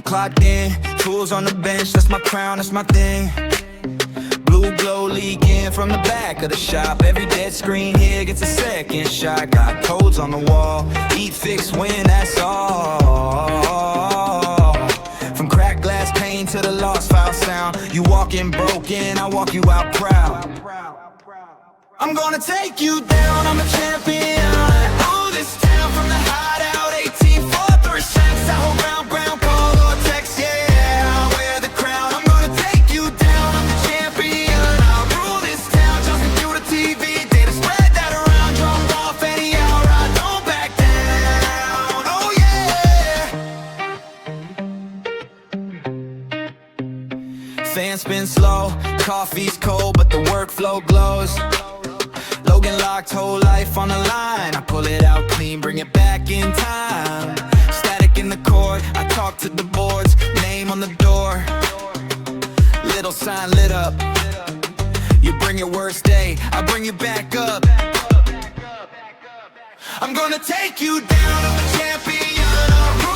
I'm clocked in, tools on the bench, that's my crown, that's my thing. Blue glow leaking from the back of the shop. Every dead screen here gets a second shot. Got codes on the wall, eat, fix, win, that's all. From cracked glass pane to the lost file sound. You walk in broken, I walk you out proud. I'm gonna take you down, I'm a champion. Rule this town from the Hideout 18436. I hold ground, call or text, yeah, I wear the crown. I'm gonna take you down, I'm the champion. I'll rule this town, jumping through the TV. Data spread that around, drop off any hour, I don't back down, oh yeah. Fans spin slow, coffee's cold, but the workflow glows. Logan locked, whole life on the line. I pull it out clean, bring it back in time. Static in the court, I talk to the boards. Name on the door, little sign lit up. You bring your worst day, I bring you back up. I'm gonna take you down, I'm a champion.